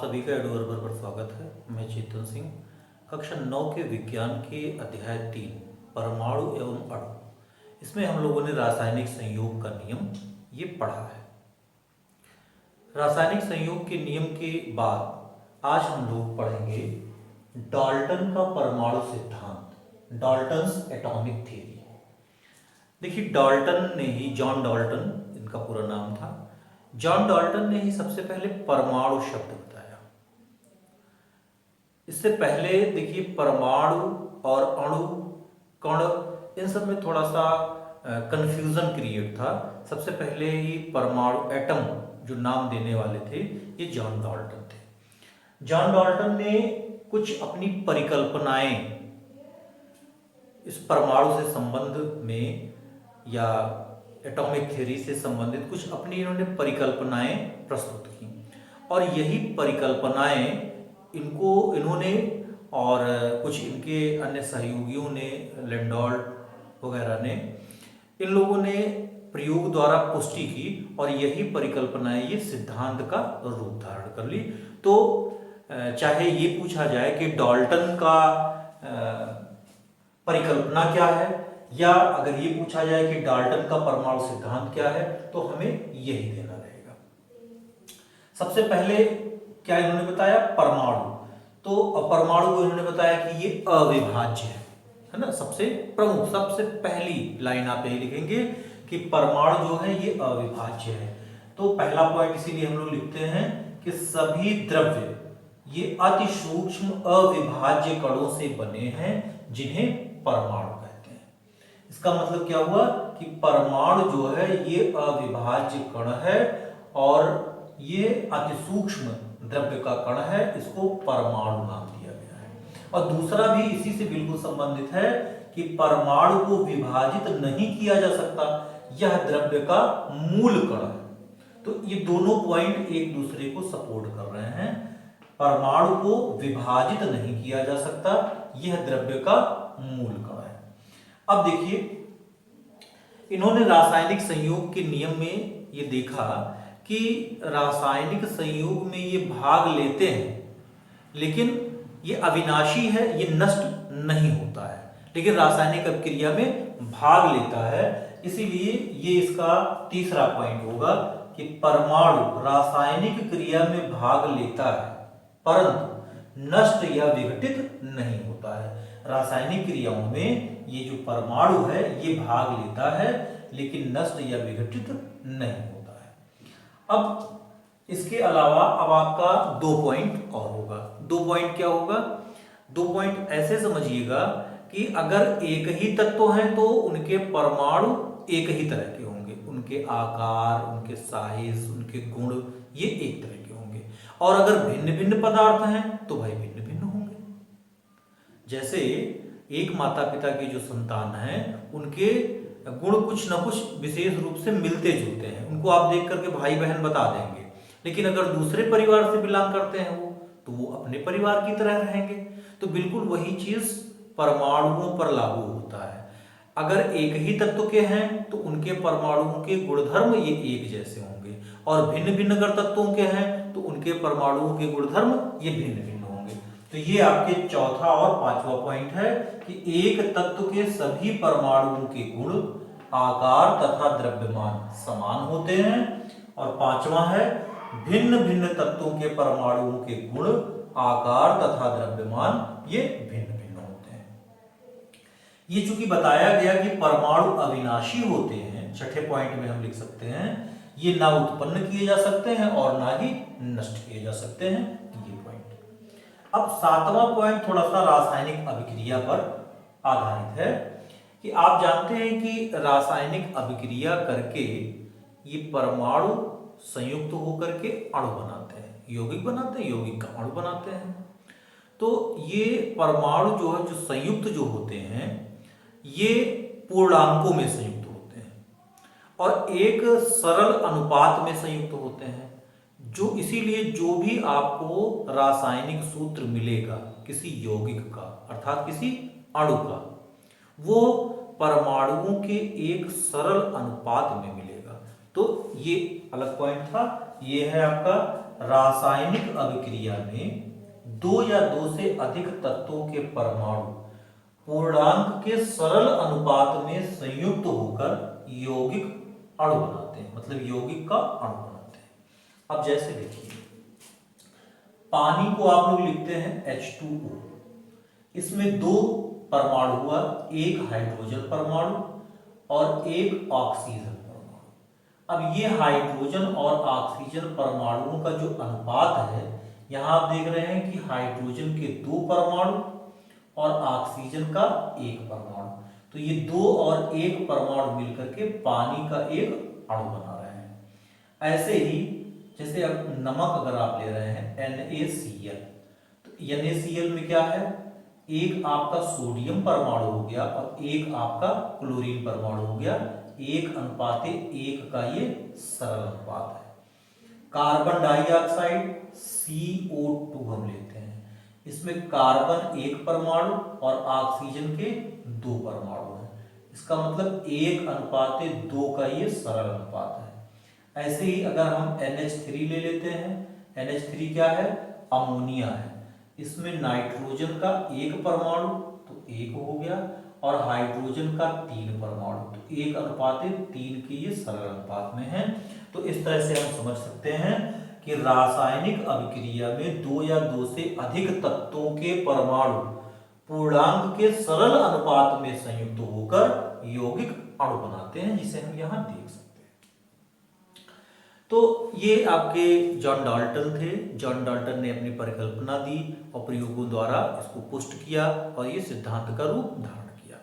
सभी का एडोवर्बर पर स्वागत है। मैं चेतन सिंह। कक्षा 9 के विज्ञान के अध्याय 3 परमाणु एवं अणु, इसमें हम लोगों ने रासायनिक संयोग का नियम ये पढ़ा है। रासायनिक संयोग के नियम के बाद आज हम लोग पढ़ेंगे डाल्टन का परमाणु सिद्धांत, डाल्टन्स एटॉमिक थ्योरी। देखिए, डाल्टन ने ही, जॉन डाल्टन इनका पूरा नाम था, जॉन डाल्टन ने ही सबसे पहले परमाणु शब्द बताया। इससे पहले देखिए, परमाणु और अणु, कण, इन सब में थोड़ा सा कंफ्यूजन क्रिएट था। सबसे पहले ही परमाणु, एटम, जो नाम देने वाले थे ये जॉन डाल्टन थे। जॉन डाल्टन ने कुछ अपनी परिकल्पनाएं इस परमाणु से संबंध में या एटॉमिक थ्योरी से संबंधित कुछ अपनी इन्होंने परिकल्पनाएं प्रस्तुत की, और यही परिकल्पनाएं इन्होंने और कुछ इनके अन्य सहयोगियों ने, लैंडोल्फ वगैरह ने, इन लोगों ने प्रयोग द्वारा पुष्टि की, और यही परिकल्पनाएं ये सिद्धांत का रूप धारण कर ली। तो चाहे ये पूछा जाए कि डाल्टन का परिकल्पना क्या है, या अगर ये पूछा जाए कि डाल्टन का परमाणु सिद्धांत क्या है, तो हमें यही देना रहेगा। सबसे पहले क्या इन्होंने बताया? परमाणु। तो परमाणु को इन्होंने बताया कि ये अविभाज्य है ना। सबसे प्रमुख, सबसे पहली लाइन आप यही लिखेंगे कि परमाणु जो है ये अविभाज्य है। तो पहला पॉइंट इसीलिए हम लोग लिखते हैं कि सभी द्रव्य ये अति सूक्ष्म अविभाज्य कणों से बने हैं, जिन्हें परमाणु कहते हैं। इसका मतलब क्या हुआ कि परमाणु जो है ये अविभाज्य कण है, और ये अति सूक्ष्म द्रव्य का कण है, इसको परमाणु नाम दिया गया है। और दूसरा भी इसी से बिल्कुल संबंधित है कि परमाणु को विभाजित नहीं किया जा सकता, यह द्रव्य का मूल कण है। तो ये दोनों पॉइंट एक दूसरे को सपोर्ट कर रहे हैं। परमाणु को विभाजित नहीं किया जा सकता, यह द्रव्य का मूल कण है। अब देखिए, इन्होंने रासायनिक संयोग के नियम में ये देखा कि रासायनिक संयोग में ये भाग लेते हैं, लेकिन ये अविनाशी है, ये नष्ट नहीं होता है, लेकिन रासायनिक अभिक्रिया में भाग लेता है। इसीलिए ये इसका तीसरा पॉइंट होगा कि परमाणु रासायनिक क्रिया में भाग लेता है, परंतु नष्ट या विघटित नहीं होता है। रासायनिक क्रियाओं में ये जो परमाणु है ये भाग लेता है, लेकिन नष्ट या विघटित नहीं होता है। अब इसके अलावा अब आपका 2 पॉइंट और होगा। 2 पॉइंट क्या होगा? 2 पॉइंट ऐसे समझिएगा कि अगर एक ही तत्व हैं तो उनके परमाणु एक ही तरह के होंगे, उनके आकार, उनके साइज, उनके गुण ये एक तरह के होंगे। और अगर भिन्न भिन्न पदार्थ हैं तो भाई भिन्न भिन्न होंगे। जैसे एक माता पिता की जो संतान है, उनके गुण कुछ ना कुछ विशेष रूप से मिलते जुलते हैं, उनको आप देख करके भाई बहन बता देंगे। लेकिन अगर दूसरे परिवार से बिलोंग करते हैं वो, तो वो अपने परिवार की तरह रहेंगे। तो बिल्कुल वही चीज परमाणुओं पर लागू होता है। अगर एक ही तत्व के हैं तो उनके परमाणुओं के गुणधर्म ये एक जैसे होंगे, और भिन्न भिन्न अगर तत्वों के हैं तो उनके परमाणुओं के गुणधर्म ये भिन्न भिन्न होंगे। तो ये आपके चौथा और पांचवा पॉइंट है कि एक तत्व के सभी परमाणुओं के गुण, आकार तथा द्रव्यमान समान होते हैं। और पांचवा है भिन्न भिन्न तत्वों के परमाणुओं के गुण, आकार तथा द्रव्यमान ये भिन्न भिन्न होते हैं। ये चूंकि बताया गया कि परमाणु अविनाशी होते हैं, छठे पॉइंट में हम लिख सकते हैं ये ना उत्पन्न किए जा सकते हैं और ना ही नष्ट किए जा सकते हैं, ये पॉइंट। अब 7वां पॉइंट थोड़ा सा रासायनिक अभिक्रिया पर आधारित है कि आप जानते हैं कि रासायनिक अभिक्रिया करके ये परमाणु संयुक्त होकर के अणु बनाते हैं, यौगिक बनाते हैं, यौगिक का अणु बनाते हैं। तो ये परमाणु जो है, जो संयुक्त जो होते हैं, ये पूर्णांकों में संयुक्त होते हैं और एक सरल अनुपात में संयुक्त होते हैं। जो इसीलिए जो भी आपको रासायनिक सूत्र मिलेगा किसी यौगिक का, अर्थात किसी अणु का, वो परमाणुओं के एक सरल अनुपात में मिलेगा। तो ये अलग पॉइंट था। ये है आपका रासायनिक अभिक्रिया में दो या दो से अधिक तत्वों के परमाणु पूर्णांक के सरल अनुपात में संयुक्त होकर यौगिक अणु बनाते हैं, मतलब यौगिक का अणु बनाते हैं। अब जैसे देखिए, पानी को आप लोग लिखते हैं H2O, इसमें दो परमाणु हुआ, एक हाइड्रोजन परमाणु और एक ऑक्सीजन परमाणु। अब ये हाइड्रोजन और ऑक्सीजन परमाणुओं का जो अनुपात है, यहां आप देख रहे हैं कि हाइड्रोजन के दो परमाणु और ऑक्सीजन का एक परमाणु, तो ये दो और एक परमाणु मिलकर के पानी का एक अणु बना रहे हैं। ऐसे ही जैसे अब नमक अगर आप ले रहे हैं NaCl, तो NaCl में क्या है, एक आपका सोडियम परमाणु हो गया और एक आपका क्लोरीन परमाणु हो गया, 1:1 का ये सरल अनुपात है। कार्बन डाइऑक्साइड CO2 हम लेते हैं, इसमें कार्बन एक परमाणु और ऑक्सीजन के दो परमाणु हैं, इसका मतलब 1:2 का ये सरल अनुपात है। ऐसे ही अगर हम NH3 ले लेते हैं, NH3 क्या है, अमोनिया है, इसमें नाइट्रोजन का एक परमाणु तो एक हो गया और हाइड्रोजन का 3 परमाणु, तो 1:3 के ये सरल अनुपात में है। तो इस तरह से हम समझ सकते हैं कि रासायनिक अभिक्रिया में दो या दो से अधिक तत्वों के परमाणु पूर्णांक के सरल अनुपात में संयुक्त होकर यौगिक अणु बनाते हैं, जिसे हम यहां देख सकते हैं। तो ये आपके जॉन डाल्टन थे। जॉन डाल्टन ने अपनी परिकल्पना दी और प्रयोगों द्वारा इसको पुष्ट किया और ये सिद्धांत का रूप धारण किया।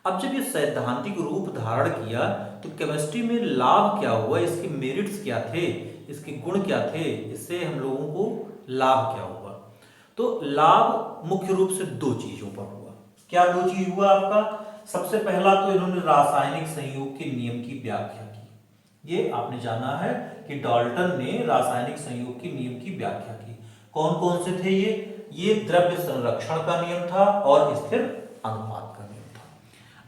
अब जब ये सैद्धांतिक रूप धारण किया तो केमिस्ट्री में लाभ क्या हुआ, इसके मेरिट्स क्या थे, इसके गुण क्या थे, इससे हम लोगों को लाभ क्या हुआ। तो लाभ मुख्य रूप से दो चीजों पर हुआ। क्या दो चीज हुआ आपका, सबसे पहला तो इन्होंने रासायनिक संयोग के नियम की व्याख्या की। ये आपने जाना है कि डाल्टन ने रासायनिक संयोग के नियम की व्याख्या की। कौन कौन से थे ये द्रव्य संरक्षण का नियम था और स्थिर अनुपात का नियम था।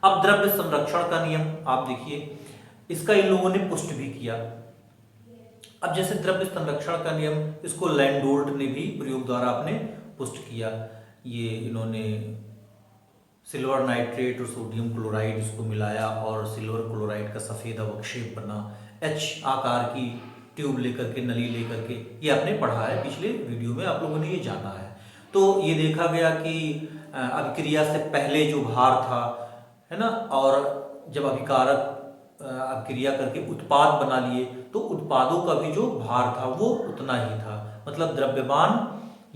अब द्रव्य संरक्षण का नियम आप देखिए, इसका इन लोगों ने पुष्ट भी किया। अब जैसे द्रव्य संरक्षण का नियम, इसको लैंडोल्ट ने भी प्रयोग द्वारा अपने पुष्ट किया। ये इन्होंने सिल्वर नाइट्रेट और सोडियम क्लोराइड इसको मिलाया और सिल्वर क्लोराइड का सफेद अवक्षेप बना, H आकार की ट्यूब लेकर के, नली लेकर के, ये आपने पढ़ा है पिछले वीडियो में, आप लोगों ने ये जाना है। तो ये देखा गया कि अभिक्रिया से पहले जो भार था, है ना, और जब अभिकारक अभिक्रिया करके उत्पाद बना लिए तो उत्पादों का भी जो भार था वो उतना ही था, मतलब द्रव्यमान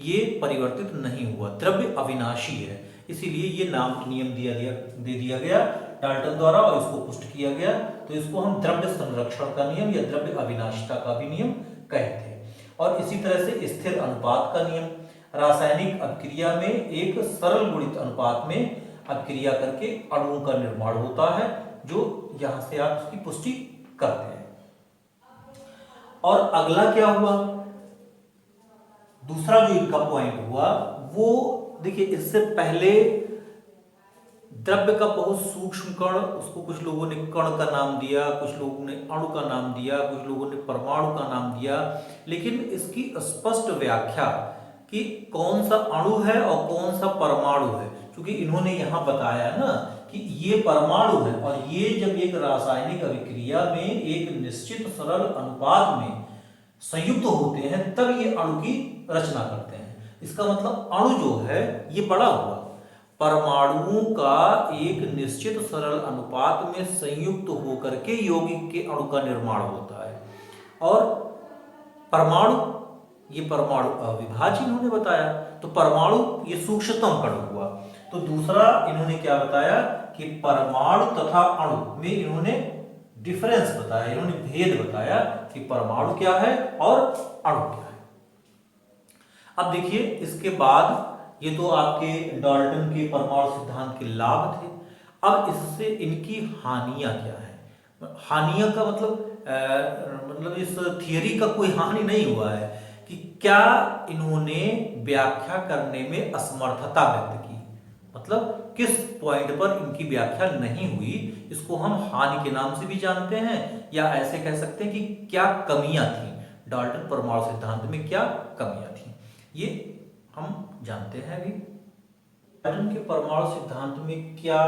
ये परिवर्तित नहीं हुआ, द्रव्य अविनाशी है, इसीलिए ये नाम नियम दे दिया गया डाल्टन द्वारा और इसको पुष्ट किया गया। तो इसको हम द्रव्य संरक्षण का नियम या द्रव्य अविनाशिता का भी नियम कहते हैं। और इसी तरह से स्थिर अनुपात का नियम, रासायनिक अभिक्रिया में एक सरल गुणित अनुपात में अभिक्रिया करके अणुओं का निर्माण होता है, जो यहां से आप उसकी पुष्टि करते हैं। और अगला क्या हुआ, दूसरा जो इनका पॉइंट हुआ वो देखिए, इससे पहले द्रव्य का बहुत सूक्ष्म कण, उसको कुछ लोगों ने कण का नाम दिया, कुछ लोगों ने अणु का नाम दिया, कुछ लोगों ने परमाणु का नाम दिया, लेकिन इसकी स्पष्ट व्याख्या कि कौन सा अणु है और कौन सा परमाणु है, क्योंकि इन्होंने यहां बताया ना कि ये परमाणु है और ये जब एक रासायनिक अभिक्रिया में एक निश्चित सरल अनुपात में संयुक्त होते हैं तब ये अणु की रचना करते हैं। इसका मतलब अणु जो है ये बड़ा हुआ, परमाणुओं का एक निश्चित सरल अनुपात में संयुक्त होकर के यौगिक के अणु का निर्माण होता है। और परमाणु, ये परमाणु अविभाज्य इन्होंने बताया, तो परमाणु ये सूक्ष्मतम कण हुआ। तो दूसरा इन्होंने क्या बताया कि परमाणु तथा अणु में इन्होंने डिफरेंस बताया, इन्होंने भेद बताया कि परमाणु क्या है और अणु क्या है। अब देखिए, इसके बाद ये तो आपके डाल्टन के परमाणु सिद्धांत के लाभ थे। अब इससे इनकी हानियां क्या है। हानियां का मतलब इस थियरी का कोई हानि नहीं हुआ है कि क्या इन्होंने व्याख्या करने में असमर्थता व्यक्त की, मतलब किस पॉइंट पर इनकी व्याख्या नहीं हुई, इसको हम हानि के नाम से भी जानते हैं या ऐसे कह सकते हैं कि क्या कमियां थी डाल्टन परमाणु सिद्धांत में क्या कमियां थी, ये हम जानते हैं अभी। डाल्टन के परमाणु सिद्धांत में क्या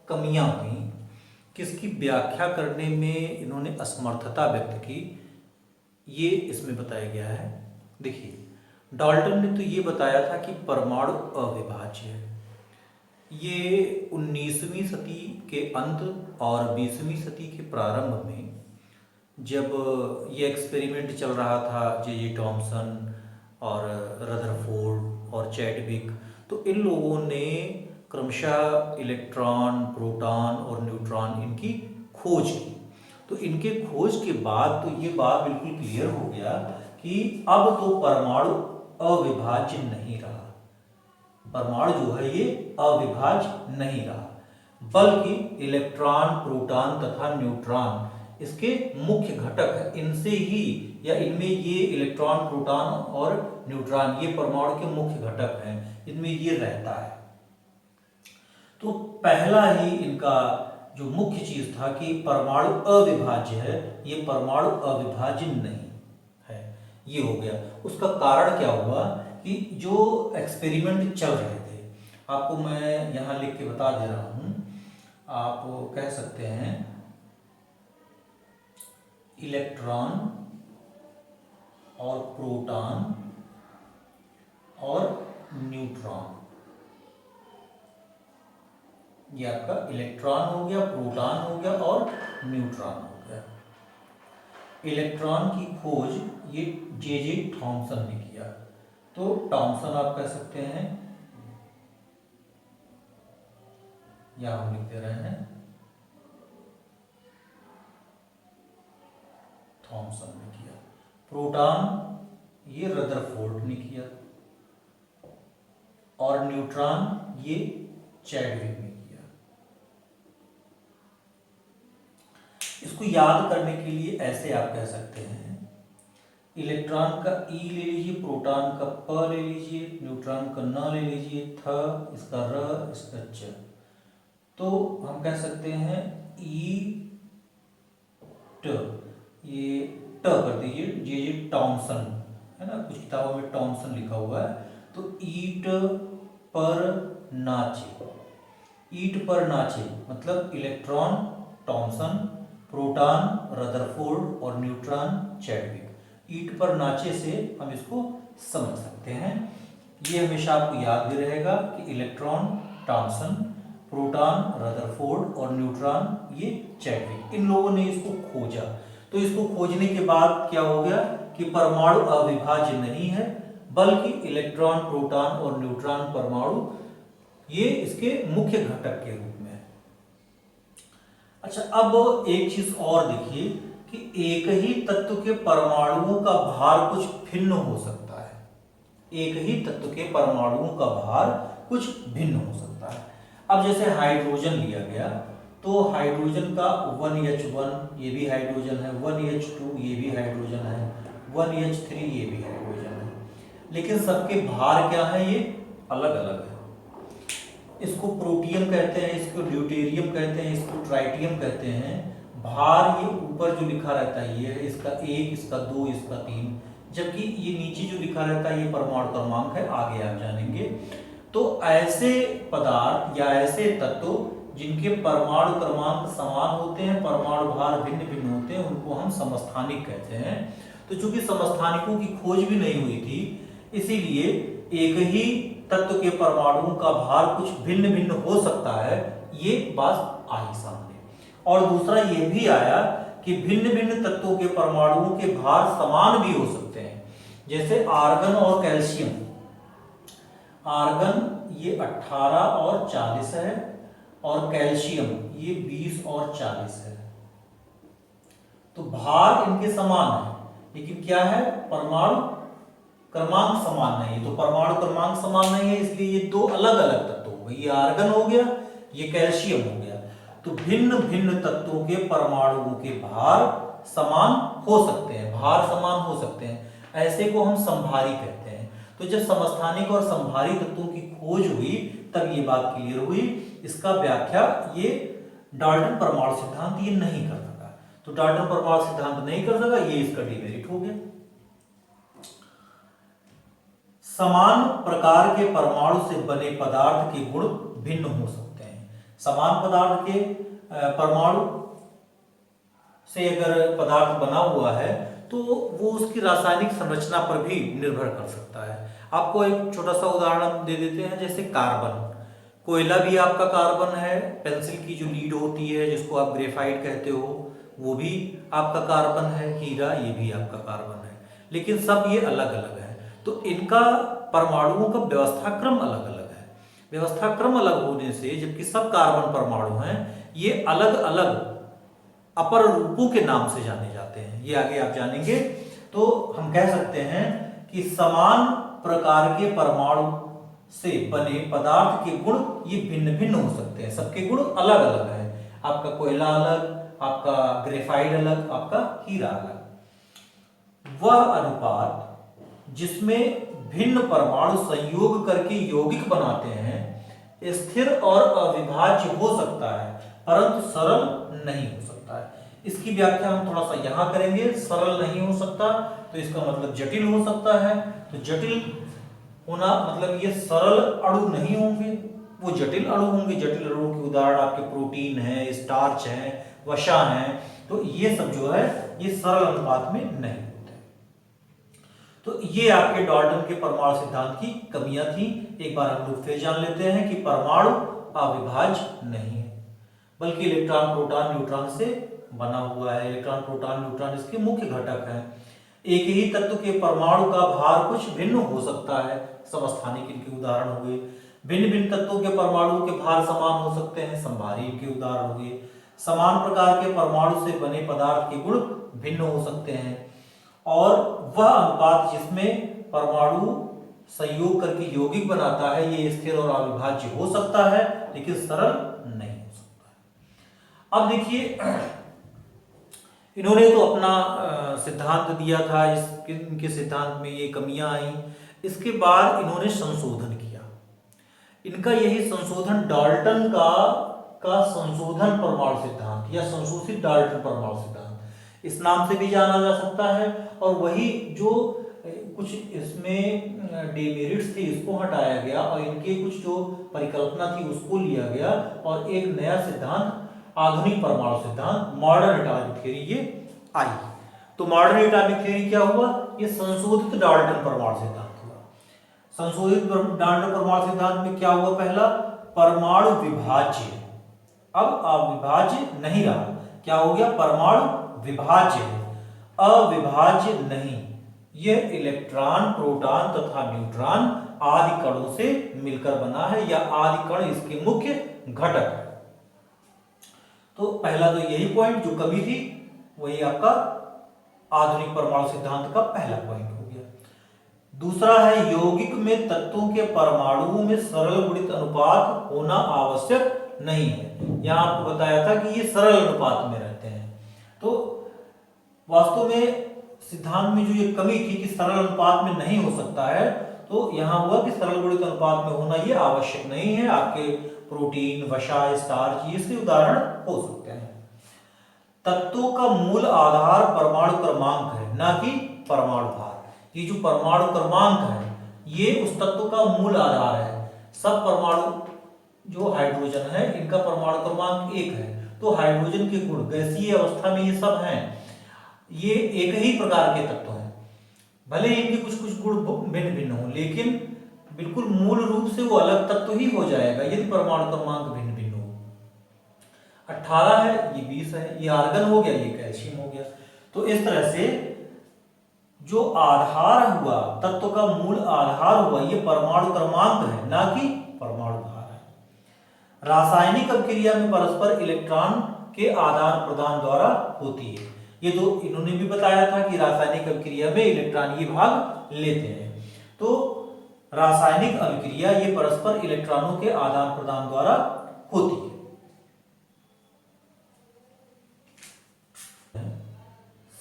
कमियां हुई, किसकी व्याख्या करने में इन्होंने असमर्थता व्यक्त की, ये इसमें बताया गया है। देखिए, डाल्टन ने तो ये बताया था कि परमाणु अविभाज्य है। ये 19वीं सदी के अंत और 20वीं सदी के प्रारंभ में जब ये एक्सपेरिमेंट चल रहा था, जे थॉमसन और रदरफोर्ड और चैडविक, तो इन लोगों ने क्रमशः इलेक्ट्रॉन, प्रोटॉन और न्यूट्रॉन इनकी खोज की। तो इनके खोज के बाद तो ये बात बिल्कुल क्लियर हो गया कि अब तो परमाणु अविभाज्य नहीं रहा, परमाणु जो है ये अविभाज्य नहीं रहा, बल्कि इलेक्ट्रॉन, प्रोटॉन तथा न्यूट्रॉन इसके मुख्य घटक है। इनसे ही या इनमें ये इलेक्ट्रॉन, प्रोटॉन और न्यूट्रॉन ये परमाणु के मुख्य घटक हैं, इनमें ये रहता है। तो पहला ही इनका जो मुख्य चीज था कि परमाणु अविभाज्य है, ये परमाणु अविभाज्य नहीं है, ये हो गया। उसका कारण क्या हुआ कि जो एक्सपेरिमेंट चल रहे थे, आपको मैं यहां लिख के बता दे रहा हूं, आप कह सकते हैं इलेक्ट्रॉन और प्रोटॉन और न्यूट्रॉन, ये आपका इलेक्ट्रॉन हो गया, प्रोटॉन हो गया और न्यूट्रॉन हो गया। इलेक्ट्रॉन की खोज ये जे थॉमसन ने किया, तो थॉमसन आप कह सकते हैं, या हम लिख दे रहे हैं थॉमसन ने किया। प्रोटॉन ये रदरफोर्ड ने किया और न्यूट्रॉन ये चैडविक ने किया। इसको याद करने के लिए ऐसे आप कह सकते हैं, इलेक्ट्रॉन का ई ले लीजिए, प्रोटॉन का प ले लीजिए, न्यूट्रॉन का न ले लीजिए, थ, इसका र, इसका च, तो हम कह सकते हैं ई ट, ये ट कर दीजिए, जे थॉमसन है ना, कुछ किताबों में थॉमसन लिखा हुआ है, तो ईट पर नाचे, ईट पर नाचे मतलब इलेक्ट्रॉन थॉमसन, प्रोटॉन रदरफोर्ड और न्यूट्रॉन चैडविक, ईट पर नाचे से हम इसको समझ सकते हैं। ये हमेशा आपको याद भी रहेगा कि इलेक्ट्रॉन थॉमसन, प्रोटॉन रदरफोर्ड और न्यूट्रॉन ये चैडविक, इन लोगों ने इसको खोजा। तो इसको खोजने के बाद क्या हो गया कि परमाणु अविभाज्य नहीं है, बल्कि इलेक्ट्रॉन, प्रोटॉन और न्यूट्रॉन परमाणु ये इसके मुख्य घटक के रूप में है। अच्छा, अब एक चीज और देखिए कि एक ही तत्व के परमाणुओं का भार कुछ भिन्न हो सकता है, एक ही तत्व के परमाणुओं का भार कुछ भिन्न हो सकता है। अब जैसे हाइड्रोजन लिया गया, तो हाइड्रोजन का 1H1 ये भी हाइड्रोजन है, 1H2 ये भी हाइड्रोजन है, 1H3 ये भी हाइड्रोजन है, लेकिन सबके भार क्या है, ये अलग अलग है। इसको प्रोटियम कहते हैं, इसको ड्यूटेरियम कहते हैं, इसको ट्राइटियम कहते हैं। भार ये ऊपर जो लिखा रहता है ये है, इसका 1, इसका 2, इसका 3, जबकि ये नीचे जो लिखा रहता है ये परमाणु क्रमांक है, आगे आप जानेंगे। तो ऐसे पदार्थ या ऐसे तत्व जिनके परमाणु क्रमांक समान होते हैं, परमाणु भार भिन्न भिन्न होते हैं, उनको हम समस्थानिक कहते हैं। तो चूंकि समस्थानिकों की खोज भी नहीं हुई थी, इसीलिए एक ही तत्व के परमाणुओं का भार कुछ भिन्न भिन्न हो सकता है, ये बात आई सामने। और दूसरा ये भी आया कि भिन्न भिन्न तत्वों के परमाणुओं के भार समान भी हो सकते हैं, जैसे आर्गन और कैल्शियम। आर्गन ये 18 और 40 है और कैल्शियम ये 20 और 40 है। तो भार इनके समान है, लेकिन क्या है, परमाणु क्रमांक समान नहीं है। तो परमाणु क्रमांक समान नहीं है, इसलिए ये दो अलग अलग तत्व हो गए, ये आर्गन हो गया, ये कैल्शियम हो गया। तो भिन्न भिन्न तत्वों के परमाणुओं के भार समान हो सकते हैं, भार समान हो सकते हैं, ऐसे को हम समभारी कहते हैं। तो जब समस्थानिक और समभारी तत्वों की खोज हुई तब ये बात क्लियर हुई। इसका व्याख्या ये डाल्टन परमाणु सिद्धांत ये नहीं कर सका, तो डाल्टन परमाणु सिद्धांत नहीं कर सका, ये इसका डिमेरिट हो गया। समान प्रकार के परमाणु से बने पदार्थ के गुण भिन्न हो सकते हैं। समान पदार्थ के परमाणु से अगर पदार्थ बना हुआ है तो वो उसकी रासायनिक संरचना पर भी निर्भर कर सकता है। आपको एक छोटा सा उदाहरण दे देते हैं, जैसे कार्बन। कोयला भी आपका कार्बन है, पेंसिल की जो लीड होती है जिसको आप ग्रेफाइट कहते हो वो भी आपका कार्बन है, हीरा ये भी आपका कार्बन है, लेकिन सब ये अलग अलग है। तो इनका परमाणुओं का व्यवस्था क्रम अलग अलग है। व्यवस्था क्रम अलग होने से जबकि सब कार्बन परमाणु हैं, ये अलग अलग अपर रूपों के नाम से जाने जाते हैं। ये आगे आप जानेंगे। तो हम कह सकते हैं कि समान प्रकार के परमाणु से बने पदार्थ के गुण ये भिन्न भिन्न हो सकते हैं, सबके गुण अलग अलग हैं। आपका कोयला अलग, आपका ग्रेफाइट अलग, आपका हीरा अलग। वह अनुपात जिसमें भिन्न परमाणु संयोग करके यौगिक बनाते हैं स्थिर और अविभाज्य हो सकता है, परंतु सरल नहीं हो सकता है। इसकी व्याख्या हम थोड़ा सा यहां करेंगे। सरल नहीं हो सकता तो इसका मतलब जटिल हो सकता है। तो जटिल होना मतलब ये सरल अणु नहीं होंगे, वो जटिल अणु होंगे। जटिल अणु के उदाहरण आपके प्रोटीन है, स्टार्च है, वसा है। तो ये सब जो है ये सरल अनुपात में नहीं होते। तो ये आपके डाल्टन के परमाणु सिद्धांत की कमियां थी। एक बार हम लोग फिर जान लेते हैं कि परमाणु अविभाज्य नहीं है, बल्कि इलेक्ट्रॉन प्रोटॉन न्यूट्रॉन से बना हुआ है। इलेक्ट्रॉन प्रोटॉन न्यूट्रॉन इसके मुख्य घटक हैं। एक ही तत्व के परमाणु का भार कुछ भिन्न हो सकता है, समस्थानिक इनके उदाहरण हुए। भिन्न भिन्न तत्वों के परमाणु के भार समान हो सकते हैं, समभारी इनके उदाहरण हुए। समान प्रकार के परमाणु से बने पदार्थ के गुण भिन्न हो सकते हैं। और वह अनुपात जिसमें परमाणु संयोग करके यौगिक बनाता है ये स्थिर और अविभाज्य हो सकता है, लेकिन सरल नहीं हो सकता है। अब देखिए, इन्होंने तो अपना सिद्धांत दिया था, इनके सिद्धांत में ये कमियां आई। इसके बाद इन्होंने संशोधन किया। इनका यही संशोधन डाल्टन का संशोधन परमाणु सिद्धांत या संशोधित डाल्टन परमाणु सिद्धांत इस नाम से भी जाना जा सकता है। और वही जो कुछ इसमें डिमेरिट्स थे इसको हटाया गया और इनके कुछ जो परिकल्पना थी उसको लिया गया और एक नया सिद्धांत आधुनिक परमाणु सिद्धांत मॉडर्न एटॉमिक थ्योरी ये आई। तो मॉडर्न एटॉमिक थ्योरी क्या हुआ? ये संशोधित डाल्टन परमाणु सिद्धांत हुआ। संशोधित डाल्टन परमाणु सिद्धांत में क्या हुआ? पहला, परमाणु विभाज्य। अब अविभाज्य नहीं रहा, क्या हो गया? परमाणु विभाज्य है, अविभाज्य नहीं। यह इलेक्ट्रॉन, प्रोटॉन तथा न्यूट्रॉन आदि कणों से मिलकर बना है या आदि कण इसके मुख्य घटक है। तो पहला तो यही पॉइंट जो कमी थी वही आपका आधुनिक परमाणु सिद्धांत का पहला पॉइंट हो गया। दूसरा है यौगिक में तत्वों के परमाणुओं में सरल गुणित अनुपात होना आवश्यक नहीं है। यहां आपको बताया था कि ये सरल अनुपात में रहते हैं। तो वास्तव में सिद्धांत में जो ये कमी थी कि सरल अनुपात में नहीं हो सकता है, तो यहां हुआ कि सरल गुणित अनुपात में होना ये आवश्यक नहीं है। आपके प्रोटीन, वसा, स्टार्च ये इसके उदाहरण हो सकते हैं। तत्वों का मूल आधार परमाणु क्रमांक है, ना कि परमाणु भार। ये जो परमाणु क्रमांक है ये उस तत्व का मूल आधार है। सब परमाणु जो हाइड्रोजन है इनका परमाणु क्रमांक 1 है। तो हाइड्रोजन के गुण गैसीय अवस्था में ये सब हैं, ये एक ही प्रकार के तत्व हैं। भले इनके कुछ कुछ गुण भिन्न भिन्न हो, लेकिन बिल्कुल मूल रूप से वो अलग तत्व ही हो जाएगा यदि परमाणु क्रमांक भिन्न भिन्न हो। 18 है, ये 20 है, ये आर्गन हो गया, ये कैल्शियम हो गया। तो इस तरह से जो आधार हुआ, तत्व का मूल आधार हुआ, ये परमाणु क्रमांक है, ना कि परमाणु भार है। रासायनिक अभिक्रिया में परस्पर इलेक्ट्रॉन के आदान प्रदान द्वारा होती है। ये तो इन्होंने भी बताया था कि रासायनिक अभिक्रिया में इलेक्ट्रॉन ये भाग लेते हैं। तो रासायनिक अभिक्रिया ये परस्पर इलेक्ट्रॉनों के आदान प्रदान द्वारा होती है।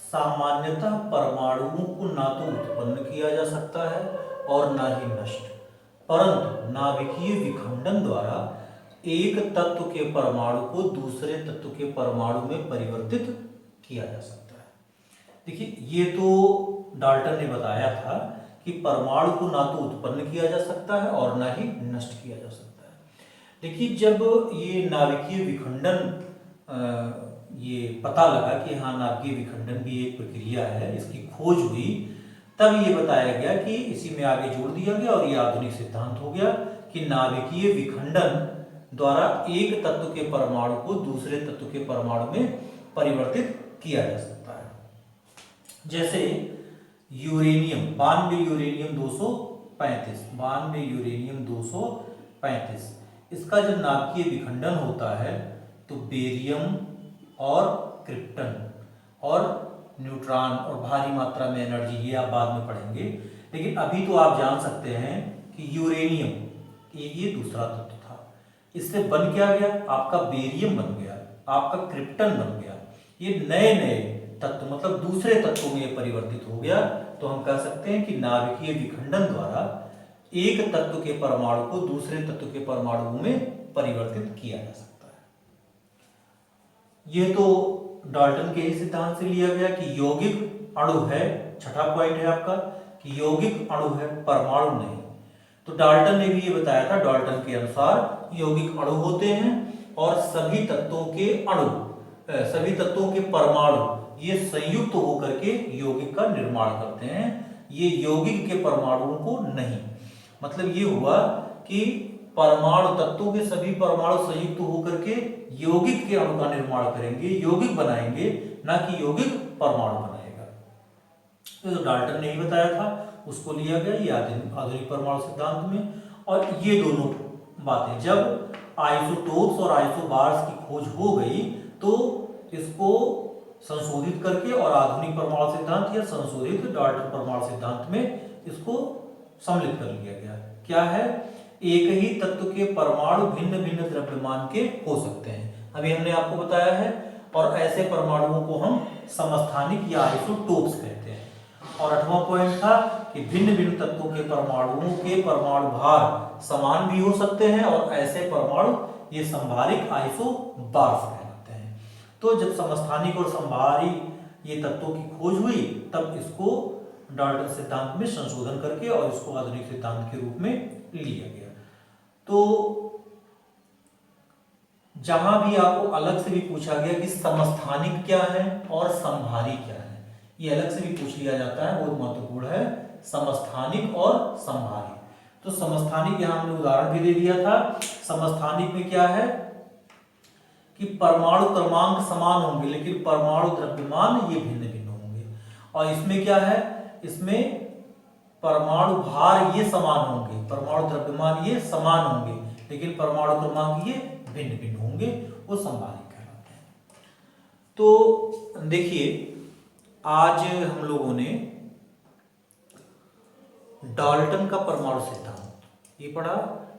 सामान्यतः परमाणुओं को ना तो उत्पन्न किया जा सकता है और ना ही नष्ट, परंतु नाभिकीय विखंडन द्वारा एक तत्व के परमाणु को दूसरे तत्व के परमाणु में परिवर्तित किया जा सकता है। देखिए, ये तो डाल्टन ने बताया था कि परमाणु को ना तो उत्पन्न किया जा सकता है और ना ही नष्ट किया जा सकता है। देखिए, जब ये नाभिकीय विखंडन ये पता लगा कि हाँ, नाभिकीय विखंडन भी एक प्रक्रिया है, इसकी खोज हुई, तब ये बताया गया कि इसी में आगे जोड़ दिया गया और ये आधुनिक सिद्धांत हो गया कि नाभिकीय विखंडन द्वारा एक तत्व के परमाणु को दूसरे तत्व के परमाणु में परिवर्तित किया जा सकता है। जैसे यूरेनियम 92 यूरेनियम 235 इसका जब नाभिकीय विखंडन होता है तो बेरियम और क्रिप्टन और न्यूट्रॉन और भारी मात्रा में एनर्जी, ये आप बाद में पढ़ेंगे, लेकिन अभी तो आप जान सकते हैं कि यूरेनियम ये दूसरा तत्व था, इससे बन क्या गया, आपका बेरियम बन गया, आपका क्रिप्टन बन गया, ये नए नए तत्व मतलब दूसरे तत्वों में ये परिवर्तित हो गया। तो हम कह सकते हैं कि नाभिकीय विखंडन द्वारा एक तत्व के परमाणु को दूसरे तत्व के परमाणु में परिवर्तित किया जा सकता है। यह तो डाल्टन के ही सिद्धांत से लिया गया कि यौगिक अणु है, छठा पॉइंट है आपका कि यौगिक अणु है, परमाणु नहीं। तो डाल्टन ने भी ये बताया था, डाल्टन के अनुसार यौगिक अणु होते हैं और सभी तत्वों के अणु, सभी तत्वों के परमाणु ये संयुक्त होकर के यौगिक का निर्माण करते हैं, ये यौगिक के परमाणुओं को नहीं। मतलब ये हुआ कि परमाणु तत्वों के सभी परमाणु संयुक्त होकर के यौगिक के अणु का निर्माण करेंगे, यौगिक बनाएंगे, ना कि यौगिक परमाणु बनाएगा। तो डाल्टन ने ही बताया था, उसको लिया गया ये आधुनिक परमाणु सिद्धांत में। और ये दोनों बातें जब आइसोटोप्स और आइसोबार्स की खोज हो गई तो इसको संशोधित करके और आधुनिक परमाणु सिद्धांत या संशोधित डाल्टन परमाणु सिद्धांत में इसको सम्मिलित कर लिया गया। क्या है, एक ही तत्व के परमाणु भिन्न भिन्न द्रव्यमान के हो सकते हैं, अभी हमने आपको बताया है, और ऐसे परमाणुओं को हम समस्थानिक या आइसोटोप्स कहते हैं। और 8वां पॉइंट था कि भिन्न भिन्न तत्वों के परमाणुओं के परमाणु भार समान भी हो सकते हैं और ऐसे परमाणु ये संभारिक आइसोबार्स कहलाते हैं। तो जब समस्थानिक और संभारी ये तत्वों की खोज हुई तब इसको डाल्टन सिद्धांत में संशोधन करके और इसको आधुनिक सिद्धांत के रूप में लिया गया। तो जहां भी आपको अलग से भी पूछा गया कि समस्थानिक क्या है और संभारी क्या है, ये अलग से भी पूछ लिया जाता है, बहुत महत्वपूर्ण है, समस्थानिक और संभारी। तो समस्थानिक यहां हमने उदाहरण भी दे दिया था। समस्थानिक में क्या है कि परमाणु क्रमांक समान होंगे लेकिन परमाणु द्रव्यमान ये भिन्न भिन्न होंगे। और इसमें क्या है, इसमें परमाणु भार ये समान होंगे, परमाणु द्रव्यमान ये समान होंगे लेकिन परमाणु क्रमांक ये भिन्न भिन्न होंगे, वो संभारी कहलाते हैं। तो देखिए, आज हम लोगों ने डाल्टन का परमाणु सिद्धांत ये पढ़ा,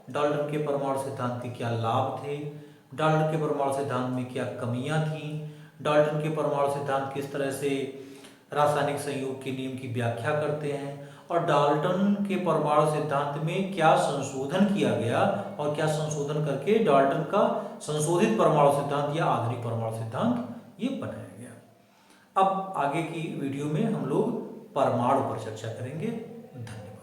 डाल्टन के परमाणु सिद्धांत के क्या लाभ थे, डाल्टन के परमाणु सिद्धांत में क्या कमियां थी, डाल्टन के परमाणु सिद्धांत किस तरह से रासायनिक संयोग के नियम की व्याख्या करते हैं, और डाल्टन के परमाणु सिद्धांत में क्या संशोधन किया गया और क्या संशोधन करके डाल्टन का संशोधित परमाणु सिद्धांत या आधुनिक परमाणु सिद्धांत ये बनाया गया। अब आगे की वीडियो में हम लोग परमाणु पर चर्चा करेंगे। धन्यवाद।